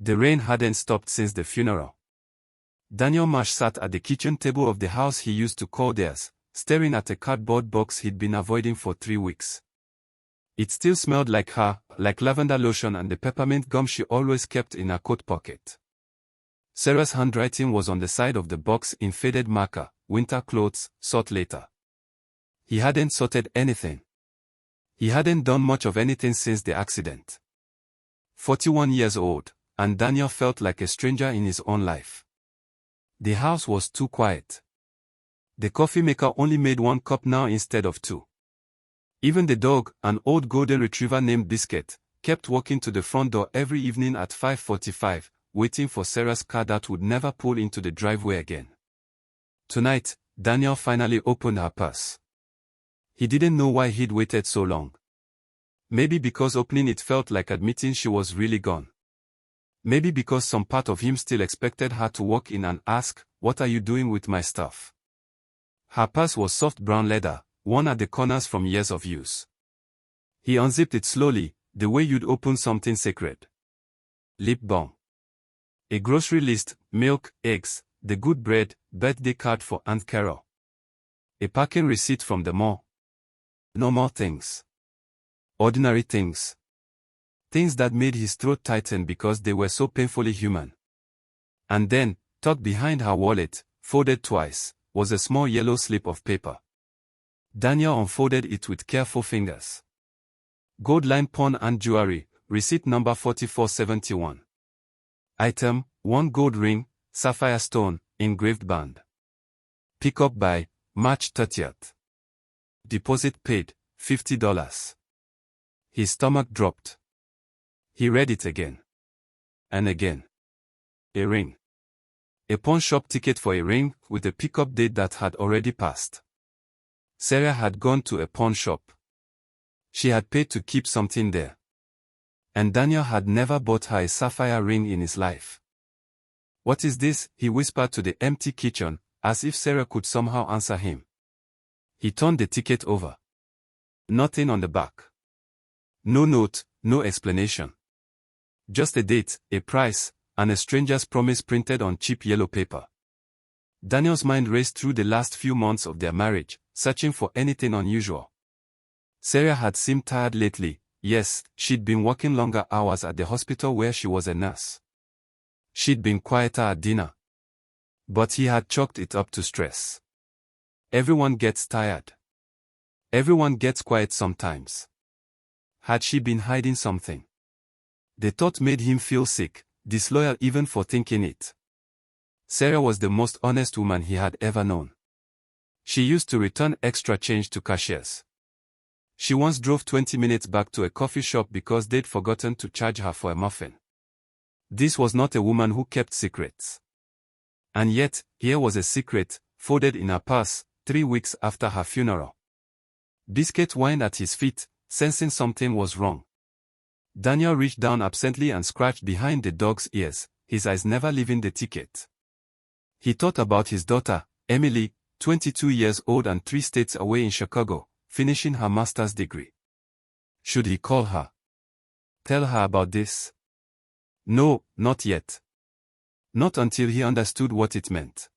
The rain hadn't stopped since the funeral. Daniel Marsh sat at the kitchen table of the house he used to call theirs, staring at a cardboard box he'd been avoiding for 3 weeks. It still smelled like her, like lavender lotion and the peppermint gum she always kept in her coat pocket. Sarah's handwriting was on the side of the box in faded marker, winter clothes, sort later. He hadn't sorted anything. He hadn't done much of anything since the accident. 41 years old, and Daniel felt like a stranger in his own life. The house was too quiet. The coffee maker only made 1 cup now instead of 2. Even the dog, an old golden retriever named Biscuit, kept walking to the front door every evening at 5:45, waiting for Sarah's car that would never pull into the driveway again. Tonight, Daniel finally opened her purse. He didn't know why he'd waited so long. Maybe because opening it felt like admitting she was really gone. Maybe because some part of him still expected her to walk in and ask, "What are you doing with my stuff?" Her purse was soft brown leather, worn at the corners from years of use. He unzipped it slowly, the way you'd open something sacred. Lip balm. A grocery list, milk, eggs, the good bread, birthday card for Aunt Carol. A parking receipt from the mall. Normal things. Ordinary things. Things that made his throat tighten because they were so painfully human. And then, tucked behind her wallet, folded twice, was a small yellow slip of paper. Daniel unfolded it with careful fingers. Gold line pawn and jewelry, receipt number 4471. Item, 1 gold ring, sapphire stone, engraved band. Pick up by March 30th. Deposit paid, $50. His stomach dropped. He read it again. And again. A ring. A pawn shop ticket for a ring, with a pickup date that had already passed. Sarah had gone to a pawn shop. She had paid to keep something there. And Daniel had never bought her a sapphire ring in his life. "What is this?" he whispered to the empty kitchen, as if Sarah could somehow answer him. He turned the ticket over. Nothing on the back. No note, no explanation. Just a date, a price, and a stranger's promise printed on cheap yellow paper. Daniel's mind raced through the last few months of their marriage, searching for anything unusual. Sarah had seemed tired lately. Yes, she'd been working longer hours at the hospital where she was a nurse. She'd been quieter at dinner. But he had chalked it up to stress. Everyone gets tired. Everyone gets quiet sometimes. Had she been hiding something? The thought made him feel sick, disloyal even for thinking it. Sarah was the most honest woman he had ever known. She used to return extra change to cashiers. She once drove 20 minutes back to a coffee shop because they'd forgotten to charge her for a muffin. This was not a woman who kept secrets. And yet, here was a secret, folded in her purse, 3 weeks after her funeral. Biscuit whined at his feet, sensing something was wrong. Daniel reached down absently and scratched behind the dog's ears, his eyes never leaving the ticket. He thought about his daughter, Emily, 22 years old and 3 states away in Chicago, finishing her master's degree. Should he call her? Tell her about this? No, not yet. Not until he understood what it meant.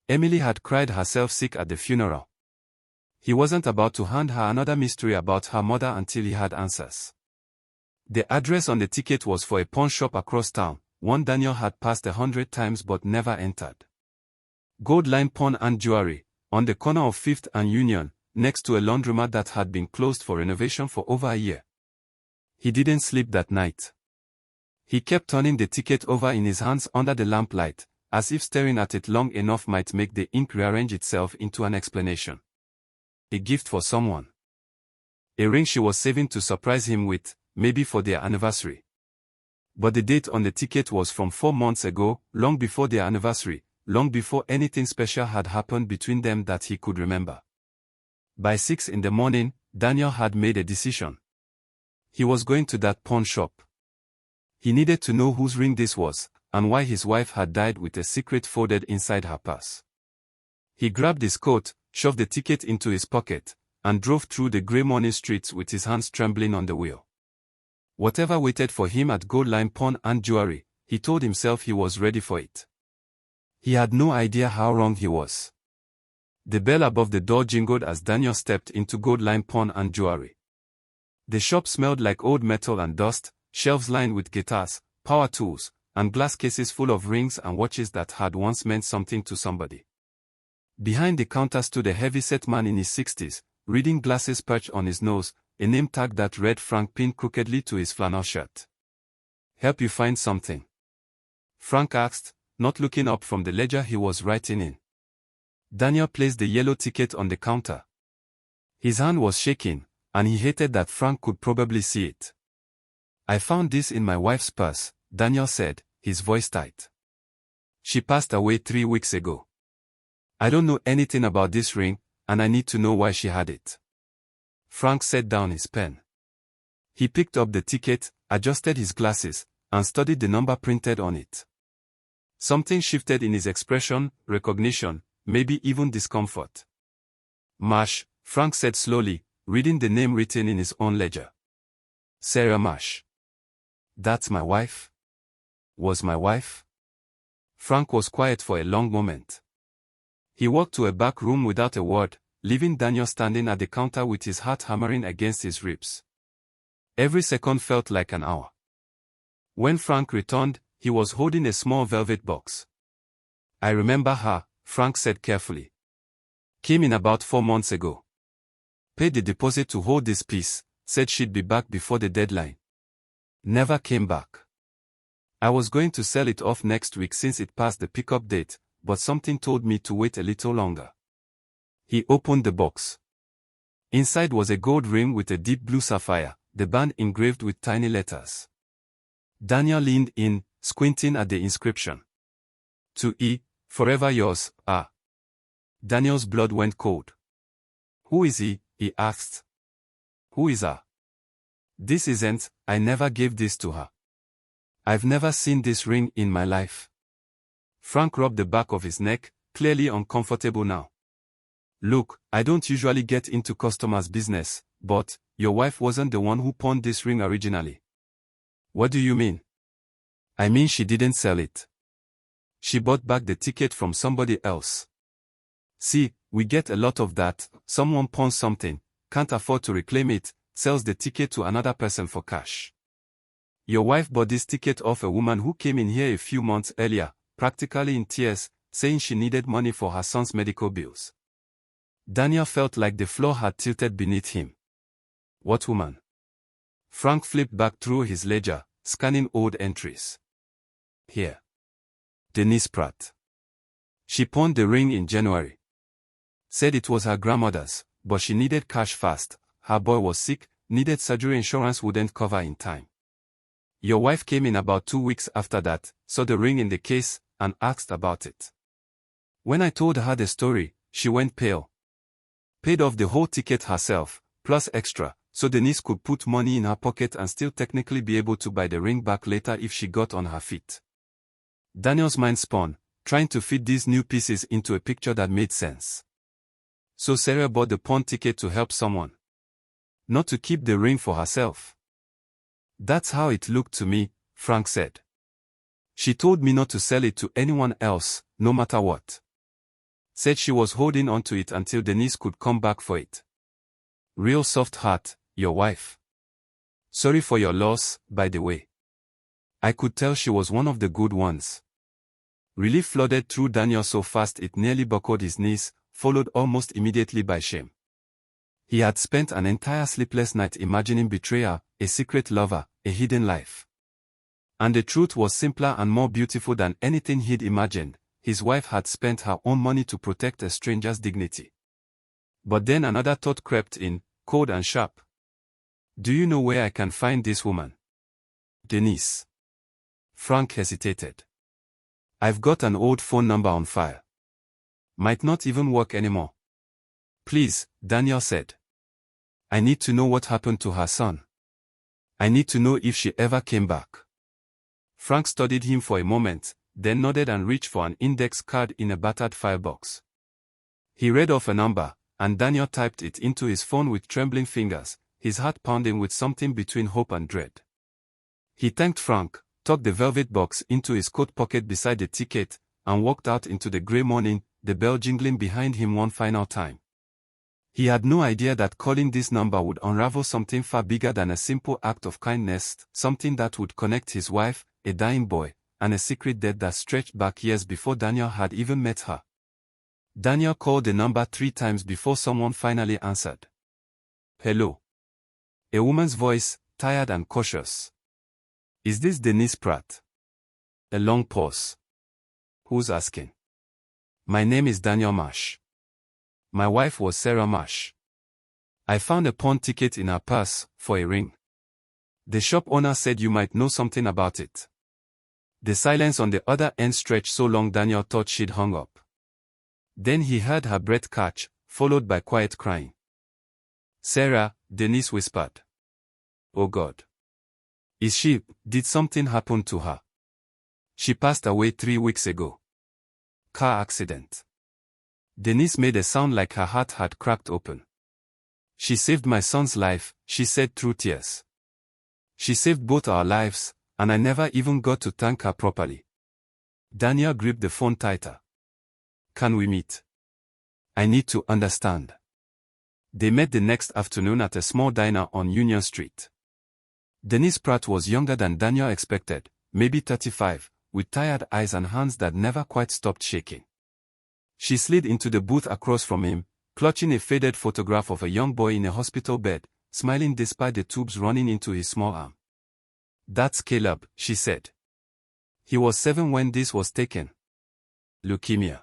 Emily had cried herself sick at the funeral. He wasn't about to hand her another mystery about her mother until he had answers. The address on the ticket was for a pawn shop across town, one Daniel had passed 100 times but never entered. Gold line pawn and jewelry, on the corner of 5th and Union, next to a laundromat that had been closed for renovation for over a year. He didn't sleep that night. He kept turning the ticket over in his hands under the lamplight, as if staring at it long enough might make the ink rearrange itself into an explanation. A gift for someone. A ring she was saving to surprise him with, maybe for their anniversary. But the date on the ticket was from 4 months ago, long before their anniversary, long before anything special had happened between them that he could remember. By 6 in the morning, Daniel had made a decision. He was going to that pawn shop. He needed to know whose ring this was, and why his wife had died with a secret folded inside her purse. He grabbed his coat, shoved the ticket into his pocket, and drove through the grey morning streets with his hands trembling on the wheel. Whatever waited for him at Gold Line Pawn and Jewelry, he told himself he was ready for it. He had no idea how wrong he was. The bell above the door jingled as Daniel stepped into gold-lined pawn and jewelry. The shop smelled like old metal and dust, shelves lined with guitars, power tools, and glass cases full of rings and watches that had once meant something to somebody. Behind the counter stood a heavy-set man in his 60s, reading glasses perched on his nose, a name tag that read Frank pinned crookedly to his flannel shirt. "Help you find something?" Frank asked, not looking up from the ledger he was writing in. Daniel placed the yellow ticket on the counter. His hand was shaking, and he hated that Frank could probably see it. "I found this in my wife's purse," Daniel said, his voice tight. "She passed away 3 weeks ago. I don't know anything about this ring, and I need to know why she had it." Frank set down his pen. He picked up the ticket, adjusted his glasses, and studied the number printed on it. Something shifted in his expression, recognition, maybe even discomfort. "Marsh," Frank said slowly, reading the name written in his own ledger. "Sarah Marsh. That's my wife? Was my wife?" Frank was quiet for a long moment. He walked to a back room without a word, leaving Daniel standing at the counter with his heart hammering against his ribs. Every second felt like an hour. When Frank returned, he was holding a small velvet box. "I remember her," Frank said carefully. "Came in about 4 months ago. Paid the deposit to hold this piece, said she'd be back before the deadline. Never came back. I was going to sell it off next week since it passed the pickup date, but something told me to wait a little longer." He opened the box. Inside was a gold ring with a deep blue sapphire, the band engraved with tiny letters. Daniel leaned in, squinting at the inscription. "To E, forever yours, R." Daniel's blood went cold. "Who is he?" he asked. "Who is her?" "This isn't, I never gave this to her. I've never seen this ring in my life." Frank rubbed the back of his neck, clearly uncomfortable now. "Look, I don't usually get into customers' business, but your wife wasn't the one who pawned this ring originally." "What do you mean?" "I mean she didn't sell it. She bought back the ticket from somebody else. See, we get a lot of that. Someone pawns something, can't afford to reclaim it, sells the ticket to another person for cash. Your wife bought this ticket off a woman who came in here a few months earlier, practically in tears, saying she needed money for her son's medical bills." Daniel felt like the floor had tilted beneath him. "What woman?" Frank flipped back through his ledger, scanning old entries. "Here. Denise Pratt. She pawned the ring in January. Said it was her grandmother's, but she needed cash fast. Her boy was sick, needed surgery, insurance wouldn't cover in time. Your wife came in about 2 weeks after that, saw the ring in the case, and asked about it. When I told her the story, she went pale. Paid off the whole ticket herself, plus extra, so Denise could put money in her pocket and still technically be able to buy the ring back later if she got on her feet." Daniel's mind spun, trying to fit these new pieces into a picture that made sense. So Sarah bought the pawn ticket to help someone. Not to keep the ring for herself. "That's how it looked to me," Frank said. "She told me not to sell it to anyone else, no matter what. Said she was holding on to it until Denise could come back for it. Real soft heart, your wife. Sorry for your loss, by the way. I could tell she was one of the good ones." Relief flooded through Daniel so fast it nearly buckled his knees, followed almost immediately by shame. He had spent an entire sleepless night imagining betrayal, a secret lover, a hidden life. And the truth was simpler and more beautiful than anything he'd imagined. His wife had spent her own money to protect a stranger's dignity. But then another thought crept in, cold and sharp. "Do you know where I can find this woman?" "Denise." Frank hesitated. "I've got an old phone number on file. Might not even work anymore." "Please," Daniel said. "I need to know what happened to her son. I need to know if she ever came back." Frank studied him for a moment, then nodded and reached for an index card in a battered file box. He read off a number, and Daniel typed it into his phone with trembling fingers, his heart pounding with something between hope and dread. He thanked Frank, tucked the velvet box into his coat pocket beside the ticket, and walked out into the grey morning, the bell jingling behind him one final time. He had no idea that calling this number would unravel something far bigger than a simple act of kindness, something that would connect his wife, a dying boy, and a secret debt that stretched back years before Daniel had even met her. Daniel called the number 3 times before someone finally answered. Hello. A woman's voice, tired and cautious. Is this Denise Pratt? A long pause. Who's asking? My name is Daniel Marsh. My wife was Sarah Marsh. I found a pawn ticket in her purse, for a ring. The shop owner said you might know something about it. The silence on the other end stretched so long Daniel thought she'd hung up. Then he heard her breath catch, followed by quiet crying. Sarah, Denise whispered. Oh God. Did something happen to her? She passed away 3 weeks ago. Car accident. Denise made a sound like her heart had cracked open. She saved my son's life, she said through tears. She saved both our lives, and I never even got to thank her properly. Daniel gripped the phone tighter. Can we meet? I need to understand. They met the next afternoon at a small diner on Union Street. Denise Pratt was younger than Daniel expected, maybe 35, with tired eyes and hands that never quite stopped shaking. She slid into the booth across from him, clutching a faded photograph of a young boy in a hospital bed, smiling despite the tubes running into his small arm. That's Caleb, she said. He was 7 when this was taken. Leukemia.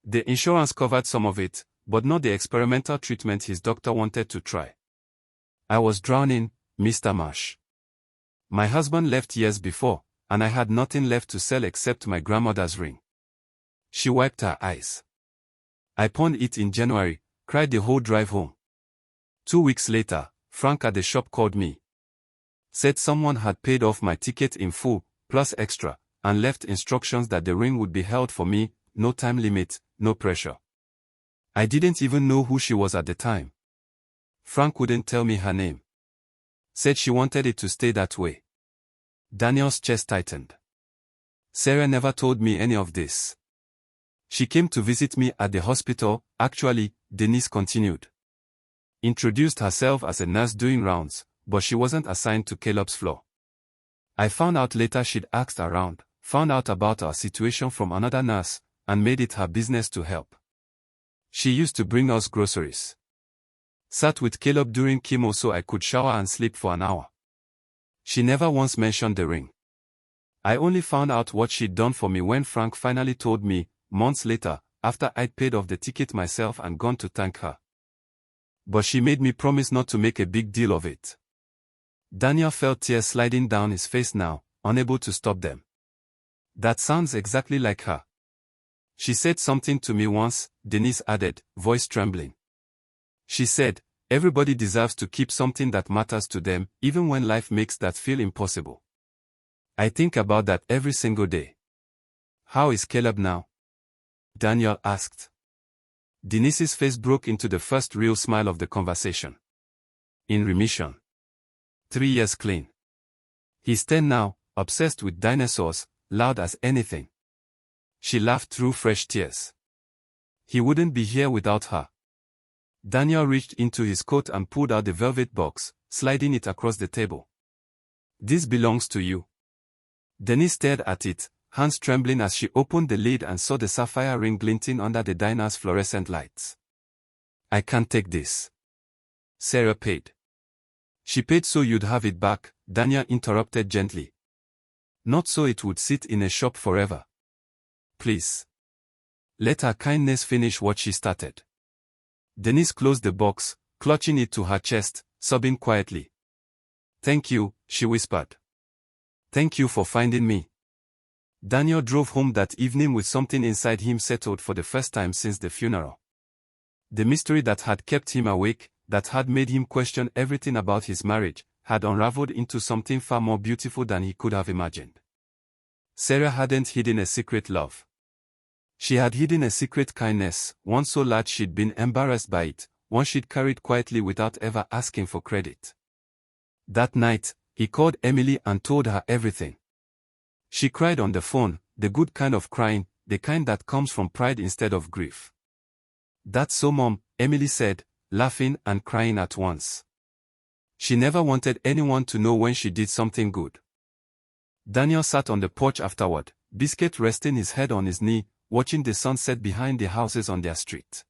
The insurance covered some of it, but not the experimental treatment his doctor wanted to try. I was drowning, Mr. Marsh. My husband left years before, and I had nothing left to sell except my grandmother's ring. She wiped her eyes. I pawned it in January, cried the whole drive home. 2 weeks later, Frank at the shop called me. Said someone had paid off my ticket in full, plus extra, and left instructions that the ring would be held for me, no time limit, no pressure. I didn't even know who she was at the time. Frank wouldn't tell me her name. Said she wanted it to stay that way. Daniel's chest tightened. Sarah never told me any of this. She came to visit me at the hospital, actually, Denise continued. Introduced herself as a nurse doing rounds, but she wasn't assigned to Caleb's floor. I found out later she'd asked around, found out about our situation from another nurse, and made it her business to help. She used to bring us groceries. Sat with Caleb during chemo so I could shower and sleep for an hour. She never once mentioned the ring. I only found out what she'd done for me when Frank finally told me, months later, after I'd paid off the ticket myself and gone to thank her. But she made me promise not to make a big deal of it. Daniel felt tears sliding down his face now, unable to stop them. That sounds exactly like her. She said something to me once, Denise added, voice trembling. She said, everybody deserves to keep something that matters to them, even when life makes that feel impossible. I think about that every single day. How is Caleb now? Daniel asked. Denise's face broke into the first real smile of the conversation. In remission. 3 years clean. He's 10 now, obsessed with dinosaurs, loud as anything. She laughed through fresh tears. He wouldn't be here without her. Daniel reached into his coat and pulled out the velvet box, sliding it across the table. This belongs to you. Denise stared at it, hands trembling as she opened the lid and saw the sapphire ring glinting under the diner's fluorescent lights. I can't take this. Sarah paid. She paid so you'd have it back, Daniel interrupted gently. Not so it would sit in a shop forever. Please. Let her kindness finish what she started. Denise closed the box, clutching it to her chest, sobbing quietly. Thank you, she whispered. Thank you for finding me. Daniel drove home that evening with something inside him settled for the first time since the funeral. The mystery that had kept him awake, that had made him question everything about his marriage, had unraveled into something far more beautiful than he could have imagined. Sarah hadn't hidden a secret love. She had hidden a secret kindness, one so large she'd been embarrassed by it, one she'd carried quietly without ever asking for credit. That night, he called Emily and told her everything. She cried on the phone, the good kind of crying, the kind that comes from pride instead of grief. "That's so, Mom," Emily said, laughing and crying at once. She never wanted anyone to know when she did something good. Daniel sat on the porch afterward, Biscuit resting his head on his knee, watching the sunset behind the houses on their street.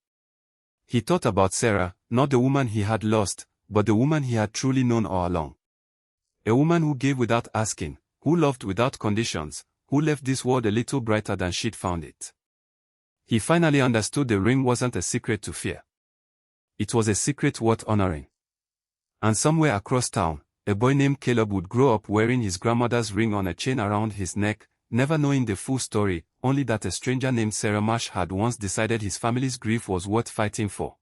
He thought about Sarah, not the woman he had lost, but the woman he had truly known all along. A woman who gave without asking, who loved without conditions, who left this world a little brighter than she'd found it. He finally understood the ring wasn't a secret to fear. It was a secret worth honoring. And somewhere across town, a boy named Caleb would grow up wearing his grandmother's ring on a chain around his neck, never knowing the full story, only that a stranger named Sarah Marsh had once decided his family's grief was worth fighting for.